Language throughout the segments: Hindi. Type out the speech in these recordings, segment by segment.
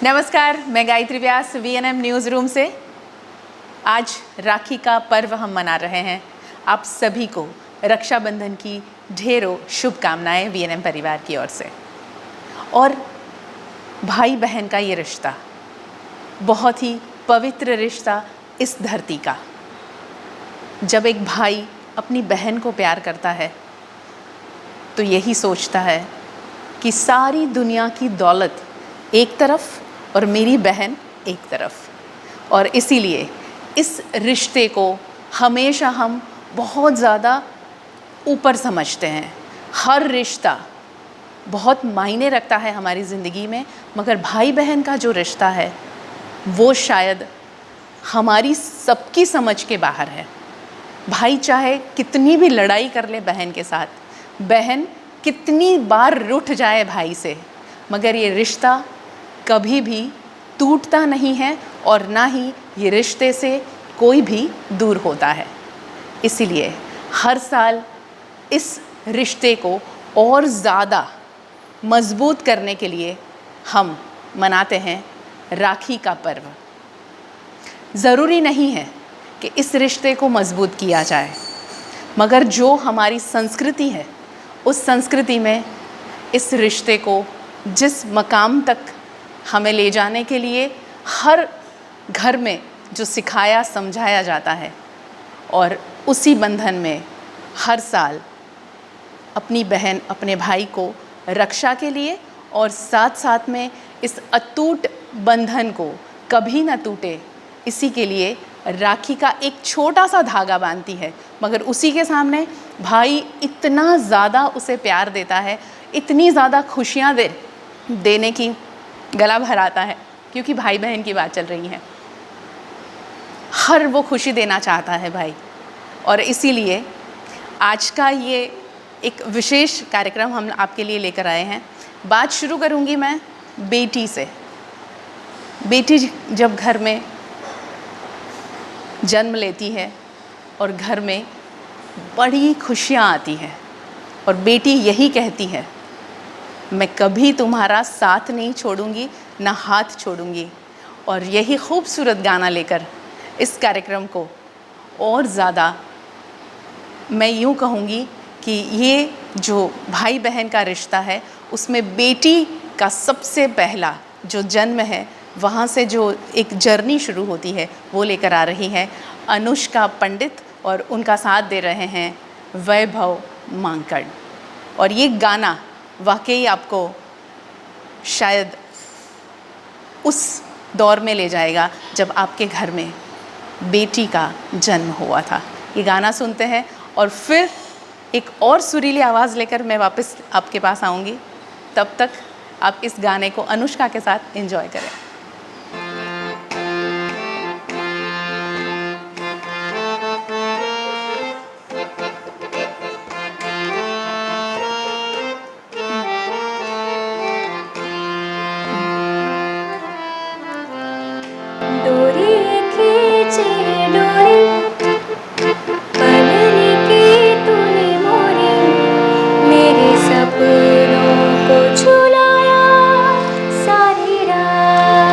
नमस्कार, मैं गायत्री व्यास वीएनएम न्यूज़ रूम से। आज राखी का पर्व हम मना रहे हैं। आप सभी को रक्षाबंधन की ढेरों शुभकामनाएं वीएनएम परिवार की ओर से। और भाई बहन का ये रिश्ता बहुत ही पवित्र रिश्ता इस धरती का। जब एक भाई अपनी बहन को प्यार करता है तो यही सोचता है कि सारी दुनिया की दौलत एक तरफ और मेरी बहन एक तरफ। और इसीलिए इस रिश्ते को हमेशा हम बहुत ज़्यादा ऊपर समझते हैं। हर रिश्ता बहुत मायने रखता है हमारी ज़िंदगी में, मगर भाई बहन का जो रिश्ता है वो शायद हमारी सबकी समझ के बाहर है। भाई चाहे कितनी भी लड़ाई कर ले बहन के साथ, बहन कितनी बार रूठ जाए भाई से, मगर ये रिश्ता कभी भी टूटता नहीं है और ना ही ये रिश्ते से कोई भी दूर होता है। इसीलिए हर साल इस रिश्ते को और ज़्यादा मज़बूत करने के लिए हम मनाते हैं राखी का पर्व। ज़रूरी नहीं है कि इस रिश्ते को मज़बूत किया जाए, मगर जो हमारी संस्कृति है उस संस्कृति में इस रिश्ते को जिस मकाम तक हमें ले जाने के लिए हर घर में जो सिखाया समझाया जाता है, और उसी बंधन में हर साल अपनी बहन अपने भाई को रक्षा के लिए और साथ साथ में इस अटूट बंधन को कभी ना टूटे, इसी के लिए राखी का एक छोटा सा धागा बांधती है, मगर उसी के सामने भाई इतना ज़्यादा उसे प्यार देता है, इतनी ज़्यादा खुशियाँ देने की गला भराता है, क्योंकि भाई बहन की बात चल रही है। हर वो खुशी देना चाहता है भाई। और इसीलिए आज का ये एक विशेष कार्यक्रम हम आपके लिए लेकर आए हैं। बात शुरू करूँगी मैं बेटी से। बेटी जब घर में जन्म लेती है और घर में बड़ी खुशियाँ आती हैं, और बेटी यही कहती है, मैं कभी तुम्हारा साथ नहीं छोड़ूंगी, ना हाथ छोड़ूंगी। और यही खूबसूरत गाना लेकर इस कार्यक्रम को और ज़्यादा मैं यूँ कहूँगी कि ये जो भाई बहन का रिश्ता है उसमें बेटी का सबसे पहला जो जन्म है, वहाँ से जो एक जर्नी शुरू होती है, वो लेकर आ रही है अनुष्का पंडित, और उनका साथ दे रहे हैं वैभव मांकड़। और ये गाना वाकई आपको शायद उस दौर में ले जाएगा जब आपके घर में बेटी का जन्म हुआ था। ये गाना सुनते हैं और फिर एक और सुरीली आवाज़ लेकर मैं वापस आपके पास आऊँगी। तब तक आप इस गाने को अनुष्का के साथ एंजॉय करें। सपनों को झुलाया सारी रात।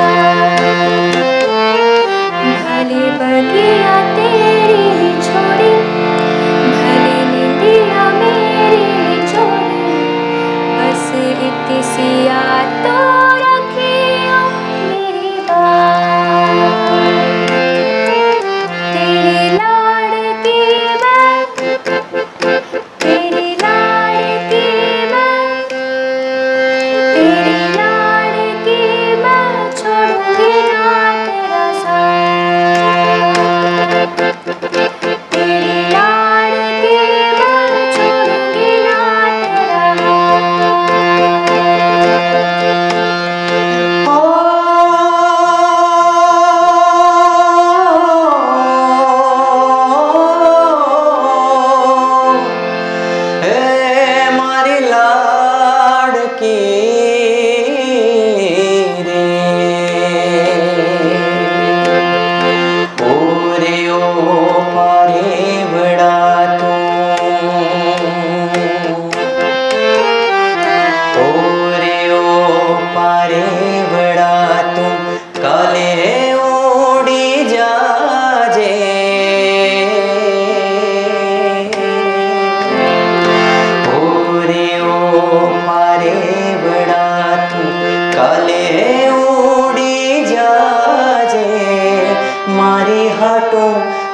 हाटो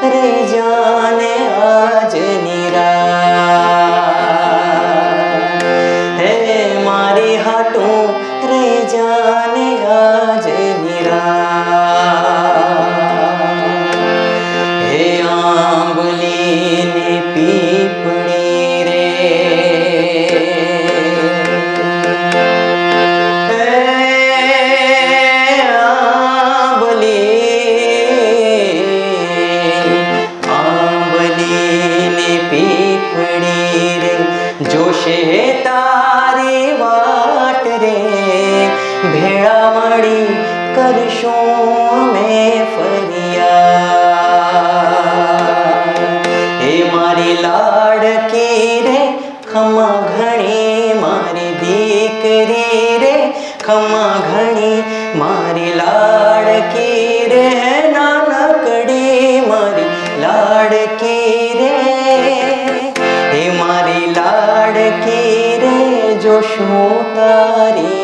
रही जाने आज निरा हे मारी हाटो रही जाने आज निरा हे आंबली ने पीपड़ी रे जोशे तारी वाट रे भेड़ा मड़ी करशो में फरिया हे मारी लाड़की रे खमा घणी मारी दीकरी रे खमा घणी मारी लाड़की रे नानकड़ी मारी लाड़की रे हे मारी लाड़की रे जोशो तारी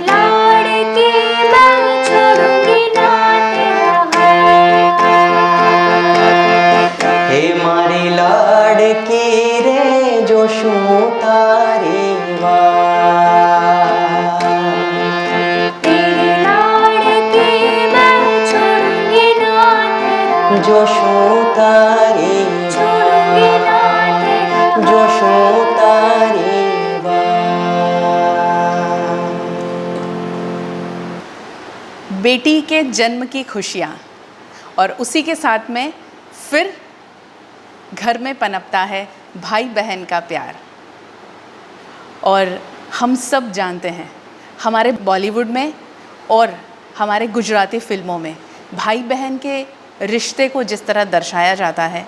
लाड़की मैं छोड़ूंगी ना तेरा हे मारी लाड़की रे जोशो तारी लाड़की मैं छोड़ूंगी ना तेरा जोशो तारी छोड़ूंगी ना तेरा जोशो तारी बेटी के जन्म की खुशियाँ और उसी के साथ में फिर घर में पनपता है भाई बहन का प्यार। और हम सब जानते हैं हमारे बॉलीवुड में और हमारे गुजराती फिल्मों में भाई बहन के रिश्ते को जिस तरह दर्शाया जाता है,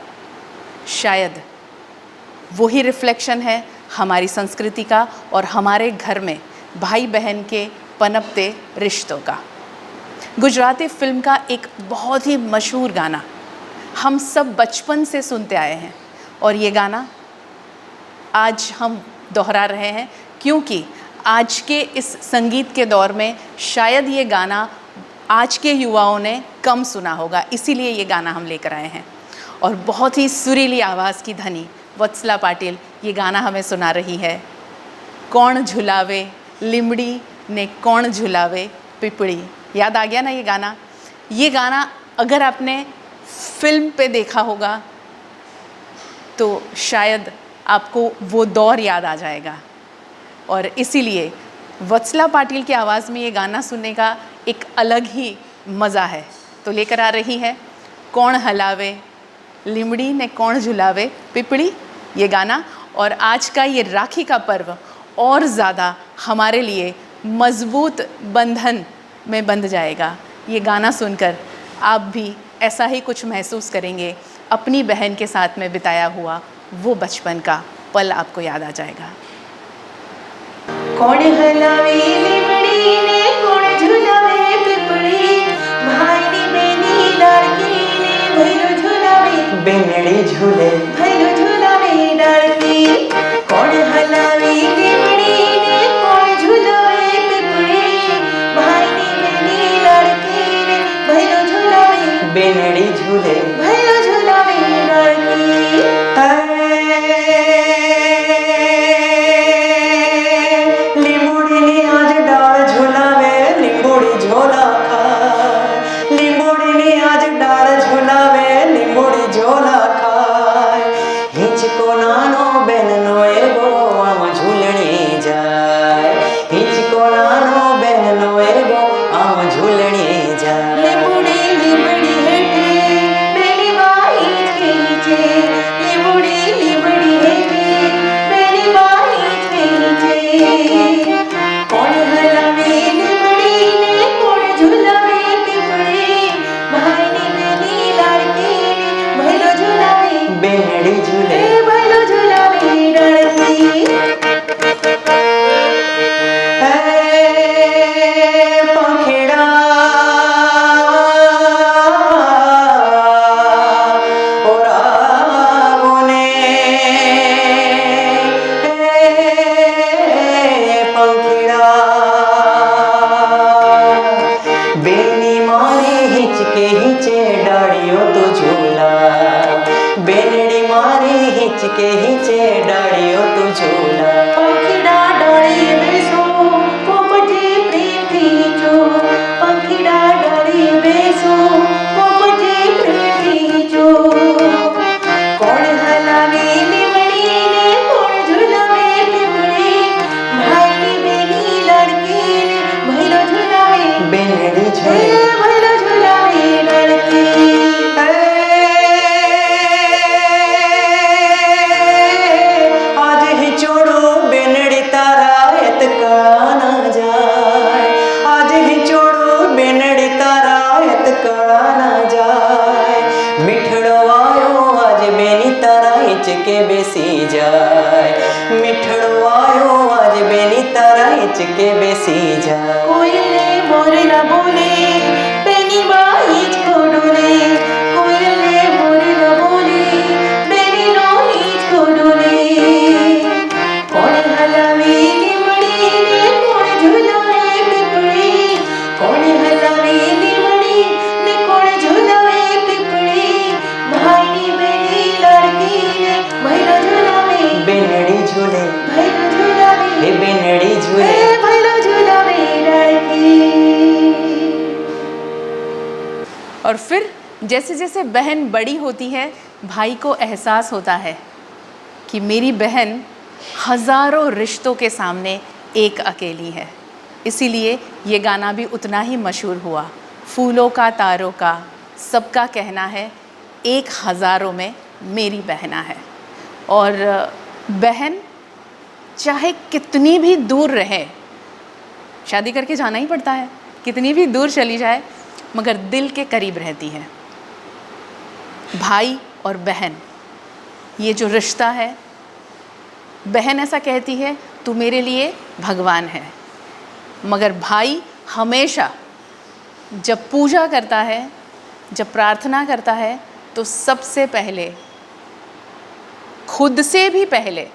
शायद वही रिफ्लेक्शन है हमारी संस्कृति का और हमारे घर में भाई बहन के पनपते रिश्तों का। गुजराती फिल्म का एक बहुत ही मशहूर गाना हम सब बचपन से सुनते आए हैं और ये गाना आज हम दोहरा रहे हैं क्योंकि आज के इस संगीत के दौर में शायद ये गाना आज के युवाओं ने कम सुना होगा, इसीलिए ये गाना हम लेकर आए हैं। और बहुत ही सुरीली आवाज़ की धनी वत्सला पाटिल ये गाना हमें सुना रही है। कौन झुलावे लिमड़ी ने कौन झुलावे पिपड़ी। याद आ गया ना ये गाना? ये गाना अगर आपने फिल्म पे देखा होगा तो शायद आपको वो दौर याद आ जाएगा। और इसीलिए वत्सला पाटिल की आवाज़ में ये गाना सुनने का एक अलग ही मज़ा है। तो लेकर आ रही है कौन हलावे लिमड़ी ने कौन झुलावे पिपड़ी ये गाना। और आज का ये राखी का पर्व और ज़्यादा हमारे लिए मज़बूत बंधन में बंध जाएगा। ये गाना सुनकर आप भी ऐसा ही कुछ महसूस करेंगे, अपनी बहन के साथ में बिताया हुआ वो बचपन का पल आपको याद आ जाएगा। कौन हलावे लिमड़ी ने कौन झुलावे पिपड़ी भाई नी बेनी लड़की ने भैरो झुलावे बेनड़ी झूले भैरो झुलावे लड़की कौन हलावे लिमड़ी ने कौन झुलावे पिपड़ी भाई नी बेनी लड़की ने भैरो झुलावे बेनड़ी झूले भैरो झुलावे लड़की लिंबोड़ी आज डाल झुलावे लिंबोड़ी झोला खाए लिंबोड़ी आज डाल झुलावे लिंबोड़ी झोला खाए झूले भैलो झुलावे लड़की आज ही छोड़ो बेनड़ी तारा एत कड़ा ना जाए आज ही छोड़ो बेनड़ी तारा एत कड़ा ना जाए मिठड़ो आयो आज बेनी तारा हिचके बेसी जाए मिठड़ो आयो आज बेनी तारा हिचके बेसी जाए कोयले मोरला बोले बेनी बाई छोड़ोले कोयले मोरला बोले बेनी नोई छोड़ोले कौन हलावे लिमड़ी ने कौन झुलावे पिपड़ी कौन हलावे लिमड़ी ने कौन झुलावे पिपड़ी भाई बेनी लड़की ने भैलो झुलावे बेनड़ी झूले भैलो झुलावे हे बेनड़ी झूले भैलो झुलावे लड़की और फिर जैसे जैसे बहन बड़ी होती है भाई को एहसास होता है कि मेरी बहन हज़ारों रिश्तों के सामने एक अकेली है। इसीलिए ये गाना भी उतना ही मशहूर हुआ। फूलों का तारों का सबका कहना है एक हज़ारों में मेरी बहना है। और बहन चाहे कितनी भी दूर रहे, शादी करके जाना ही पड़ता है, कितनी भी दूर चली जाए मगर दिल के करीब रहती है। भाई और बहन ये जो रिश्ता है, बहन ऐसा कहती है तू मेरे लिए भगवान है, मगर भाई हमेशा जब पूजा करता है, जब प्रार्थना करता है तो सबसे पहले, खुद से भी पहले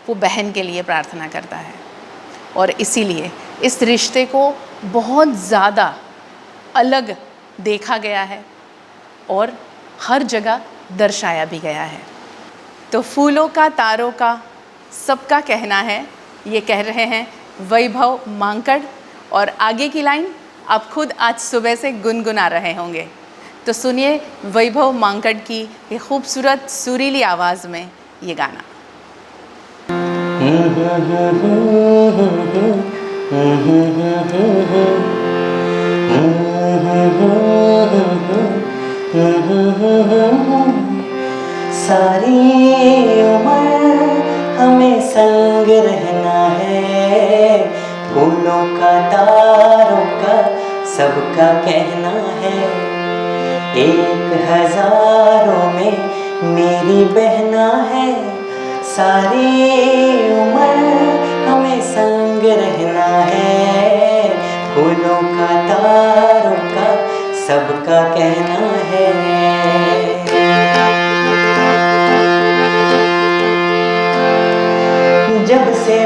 वो बहन के लिए प्रार्थना करता है। और इसीलिए इस रिश्ते को बहुत ज़्यादा अलग देखा गया है और हर जगह दर्शाया भी गया है। तो फूलों का तारों का सबका कहना है, ये कह रहे हैं वैभव मांकड़। और आगे की लाइन आप खुद आज सुबह से गुनगुना रहे होंगे। तो सुनिए वैभव मांकड़ की ये खूबसूरत सुरीली आवाज़ में ये गाना। सारी उम्र हमें संग रहना है, फूलों का तारों का सबका कहना है, एक हज़ारों में मेरी बहना है। सारी उम्र हमें संग रहना है, फूलों का तारों का सबका कहना है। जब से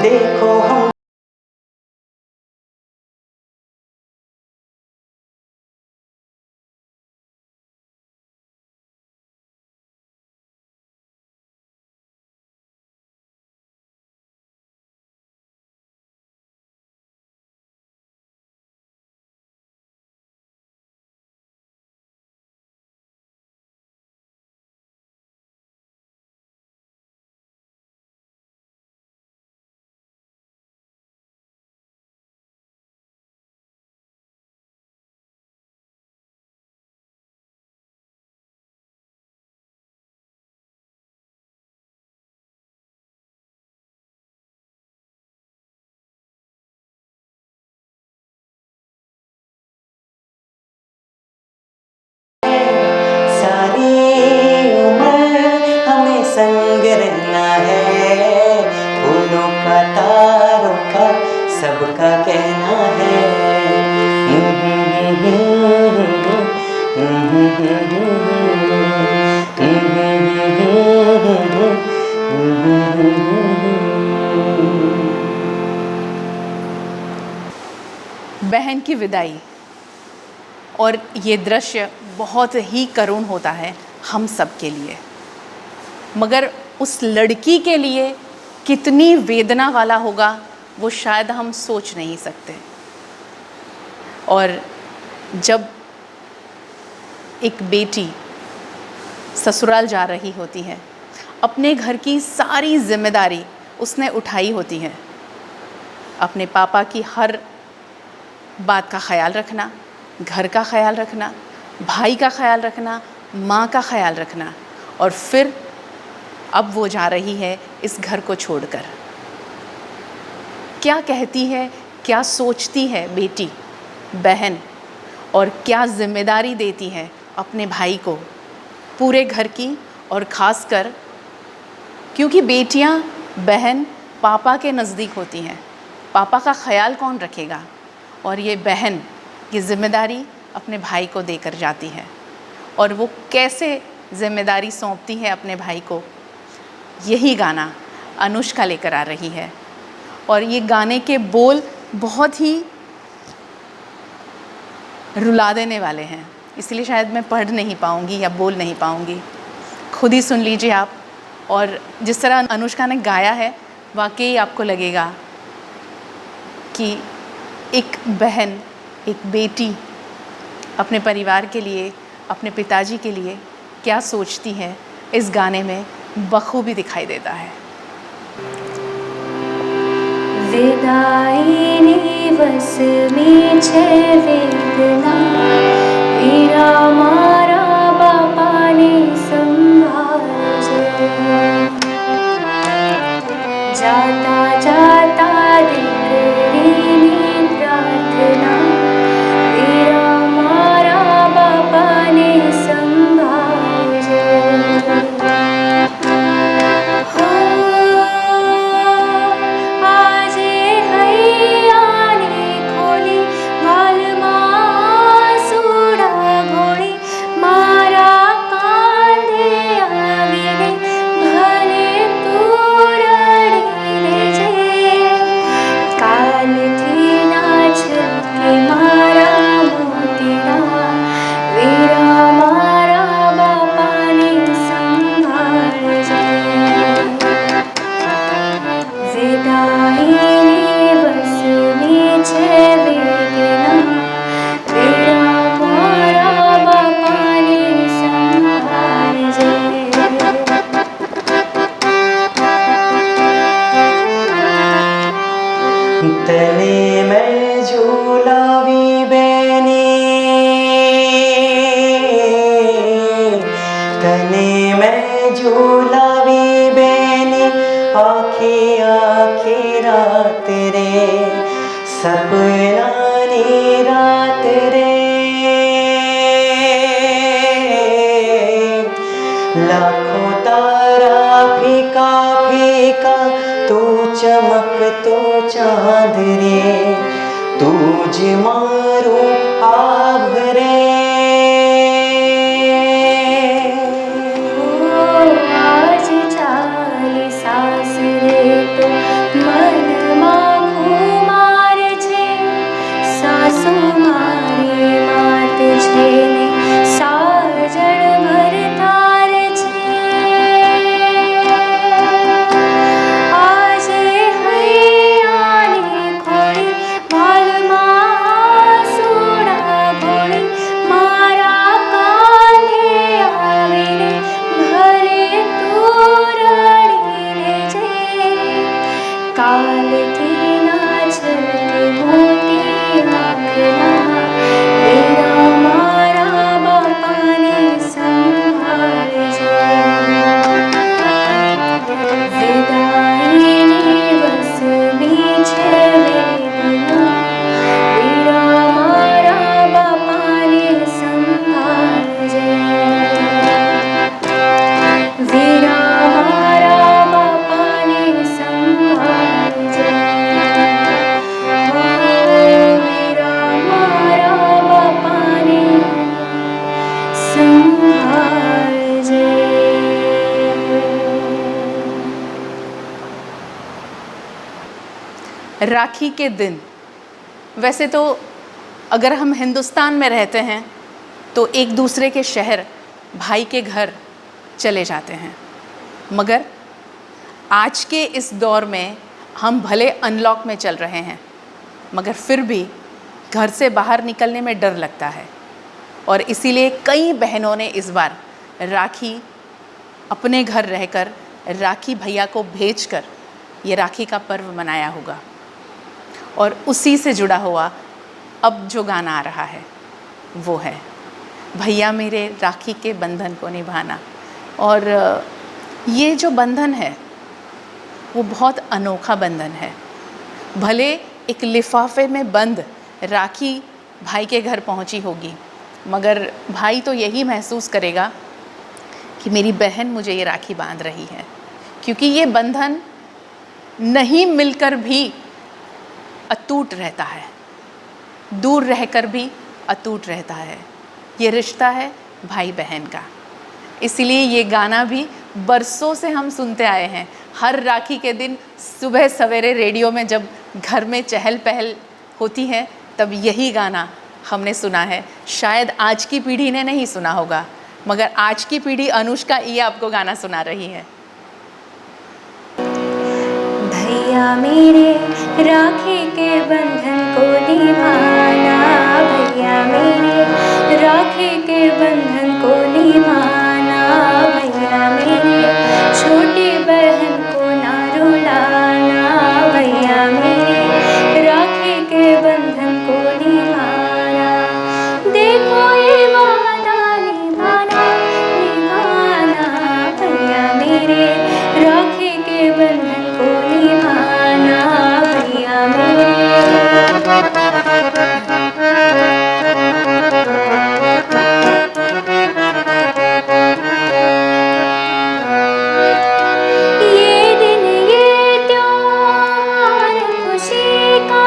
देखो हम बहन की विदाई और ये दृश्य बहुत ही करुण होता है हम सब के लिए, मगर उस लड़की के लिए कितनी वेदना वाला होगा वो शायद हम सोच नहीं सकते। और जब एक बेटी ससुराल जा रही होती है, अपने घर की सारी जिम्मेदारी उसने उठाई होती है, अपने पापा की हर बात का ख्याल रखना, घर का ख्याल रखना, भाई का ख्याल रखना, माँ का ख्याल रखना, और फिर अब वो जा रही है इस घर को छोड़कर। क्या कहती है, क्या सोचती है बेटी, बहन, और क्या जिम्मेदारी देती है अपने भाई को, पूरे घर की, और ख़ासकर क्योंकि बेटियां, बहन पापा के नज़दीक होती हैं, पापा का ख्याल कौन रखेगा, और ये बहन ये ज़िम्मेदारी अपने भाई को देकर जाती है, और वो कैसे ज़िम्मेदारी सौंपती है अपने भाई को, यही गाना अनुष्का लेकर आ रही है। और ये गाने के बोल बहुत ही रुला देने वाले हैं, इसलिए शायद मैं पढ़ नहीं पाऊँगी या बोल नहीं पाऊँगी, खुद ही सुन लीजिए आप। और जिस तरह अनुष्का ने गाया है, वाकई आपको लगेगा कि एक बहन, एक बेटी अपने परिवार के लिए, अपने पिताजी के लिए क्या सोचती है, इस गाने में बखूबी दिखाई देता है। विदाईनी वस में छे वेदना, वीरा मारा बापा ने संभाळजे। जाता जाता दीकरीनी प्रार्थना, वीरा मारा बापा ने संभाळजे। આજે હૈયાને ખોલી વાલમાં સુડા ઘોડી, મારા કાંધે આવીને ભલે તું રડી લેજે। કાલથી ના છલકે મારા મોતીડા, વીરા મારા બાપાને સંભાળજે। विदाईनी वस में छे वेदना, वीरा मारा बापा ने संभाळजे। तने मैं झूलावी बेनी, तने मैं झूलावी बेनी, आखी आखी रात रे, सपना नी रात रे। लाखों तारा फीका फीका, तू चमक तो चांद रे, तुझ मारो आभ रे। आज चाली सासरे तो मनमा खुमार छे, सासु मारी मात छे ने साजण भरतार छे। આજે હૈયાને ખોળી વાલમાં સુડા ઘોડી, राखी के दिन, वैसे तो अगर हम हिंदुस्तान में रहते हैं तो एक दूसरे के शहर भाई के घर चले जाते हैं, मगर आज के इस दौर में हम भले अनलॉक में चल रहे हैं मगर फिर भी घर से बाहर निकलने में डर लगता है। और इसीलिए कई बहनों ने इस बार राखी अपने घर रहकर राखी भैया को भेजकर ये राखी का पर्व मनाया होगा। और उसी से जुड़ा हुआ अब जो गाना आ रहा है वो है भैया मेरे राखी के बंधन को निभाना। और ये जो बंधन है वो बहुत अनोखा बंधन है। भले एक लिफाफे में बंद राखी भाई के घर पहुंची होगी मगर भाई तो यही महसूस करेगा कि मेरी बहन मुझे ये राखी बांध रही है, क्योंकि ये बंधन नहीं मिलकर भी अटूट रहता है, दूर रहकर भी अटूट रहता है। ये रिश्ता है भाई बहन का। इसीलिए ये गाना भी बरसों से हम सुनते आए हैं। हर राखी के दिन सुबह सवेरे रेडियो में जब घर में चहल पहल होती है तब यही गाना हमने सुना है। शायद आज की पीढ़ी ने नहीं सुना होगा मगर आज की पीढ़ी अनुष्का ये आपको गाना सुना रही है। भैया मेरे राखी के बंधन को निभाना, भैया मेरे राखी के बंधन को निभाना, भैया मेरे छोटी बहन को ना रुलाना, भैया मेरे राखी के बंधन को निभाना। देखो ये वादा निभाना निभाना, भैया मेरे राखी के बंधन को निभाना, भैया मेरे। ये दिन ये त्योहार खुशी का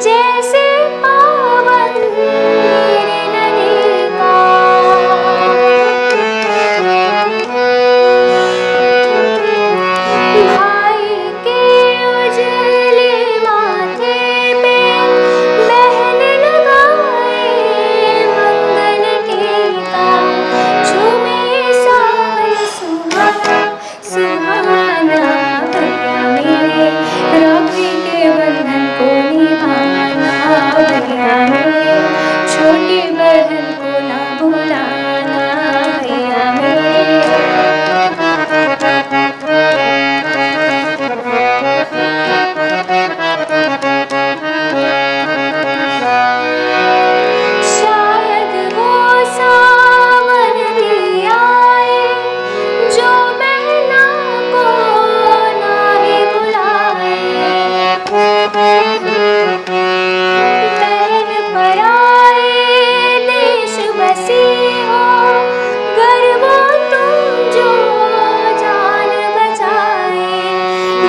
जैसे पावन गिर नदी का। भाई के उजले माथे पे बहन लगाए मंगल टीका, झूमे सावन सुहाना सुहाना, भैया मेरे राखी के बंधन को निभाना, भैया मेरे छोटी बहन को ना भुलाना, भैया मेरे। शायद वो सावन भी आए जो बहना को ना ही बुलाए। बहन पराए देश बसी हो, गर्वो तुम जो जान बचाए।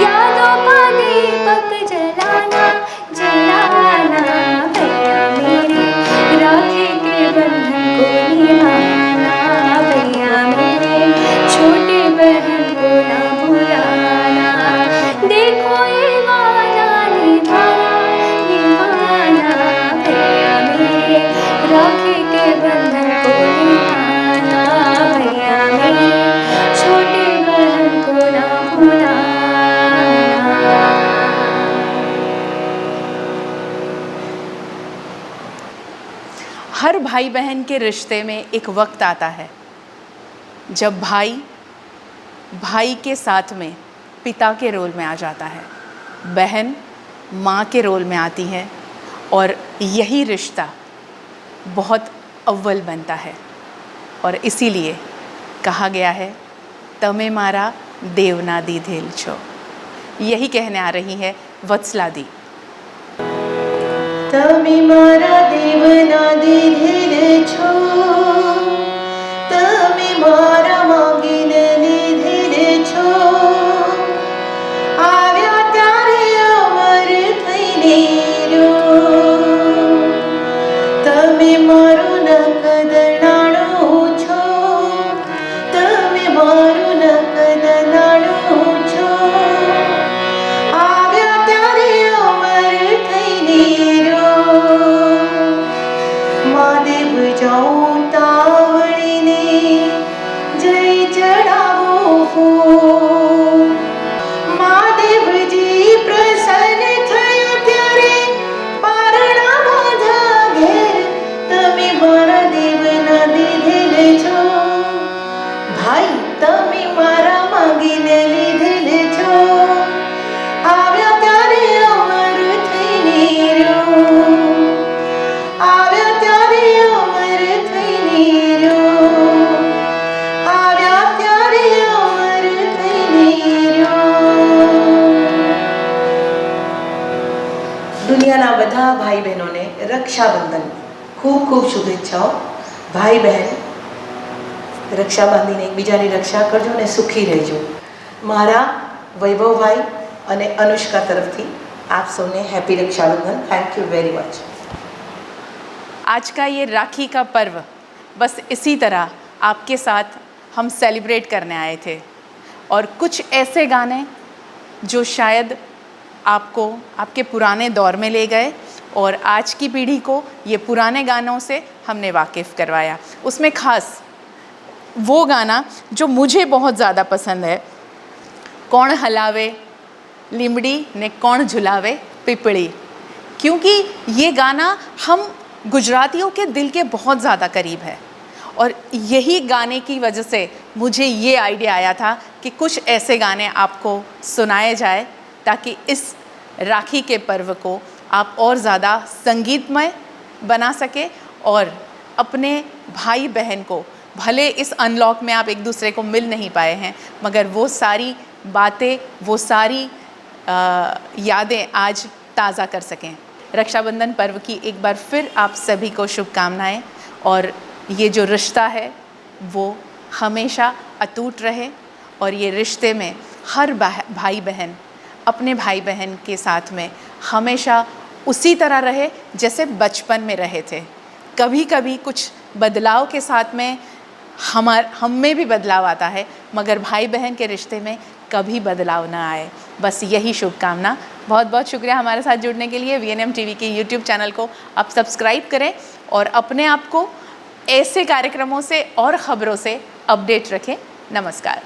यादों का दीपक जलाना जलाना, भैया मेरे राखी के बंधन को निभाना, भैया मेरे छोटी बहन को ना भुलाना। देखो ये वादा निभाना निभाना, भैया मेरे राखी के बंधन को निभाना, भैया मेरे छोटी बहन को ना भुलाना। हर भाई बहन के रिश्ते में एक वक्त आता है जब भाई भाई के साथ में पिता के रोल में आ जाता है, बहन माँ के रोल में आती है और यही रिश्ता बहुत अव्वल बनता है। और इसीलिए कहा गया है तमे मारा देवना दीधेल छो। यही कहने आ रही है वत्सला दी। તમે મારા દેવના દીધેલ છો, તમે મારા માંગીને લીધેલ છો, આવ્યા ત્યારે અમર થઈને રો, તમે મારું નકદણાણું છો, તમે મારું નકદણાણું છો, આવ્યા ત્યારે ફૂલ મહાદેવજી પ્રસન્ન થયા ત્યારે પારણામાં જાગે તમે મારા દેવના દીધેલે છો ભાઈ તમે મારા માંગીને લીધેલે છો આવ્યા ત્યારે અમર થઈને રહ્યો આવ્યા ત્યારે અમર થઈને રહ્યો આવ્યા ત્યારે અમર થઈને રહ્યો દુનિયાના બધા ભાઈ બહેનોને રક્ષાબંધન ખૂબ ખૂબ શુભેચ્છાઓ ભાઈ બહેન રક્ષા બાંધીને એકબીજાની રક્ષા કરજો અને સુખી રહેજો મારા વૈભવભાઈ અને अनुष्का तरफ आप सबने happy Rakshabandhan thank you very much आज का ये राखी का पर्व बस इसी तरह आपके साथ हम सेलिब्रेट करने आए थे और कुछ ऐसे गाने जो शायद आपको आपके पुराने दौर में ले गए और आज की पीढ़ी को ये पुराने गानों से हमने वाकिफ़ करवाया। उसमें ख़ास वो गाना जो मुझे बहुत ज़्यादा पसंद है, कौन हलावे लीमड़ी ने कौन झुलावे पिपड़ी, क्योंकि ये गाना हम गुजरातियों के दिल के बहुत ज़्यादा करीब है और यही गाने की वजह से मुझे ये आइडिया आया था कि कुछ ऐसे गाने आपको सुनाए जाए ताकि इस राखी के पर्व को आप और ज़्यादा संगीतमय बना सके और अपने भाई बहन को, भले इस अनलॉक में आप एक दूसरे को मिल नहीं पाए हैं मगर वो सारी बातें, वो सारी यादें आज ताज़ा कर सकें। रक्षाबंधन पर्व की एक बार फिर आप सभी को शुभकामनाएं और ये जो रिश्ता है वो हमेशा अटूट रहे और ये रिश्ते में हर भाई बहन अपने भाई बहन के साथ में हमेशा उसी तरह रहे जैसे बचपन में रहे थे। कभी कभी कुछ बदलाव के साथ में हम में भी बदलाव आता है मगर भाई बहन के रिश्ते में कभी बदलाव ना आए, बस यही शुभकामना। बहुत बहुत शुक्रिया हमारे साथ जुड़ने के लिए। VNM TV के YouTube चैनल को आप सब्सक्राइब करें और अपने आप को ऐसे कार्यक्रमों से और ख़बरों से अपडेट रखें। नमस्कार।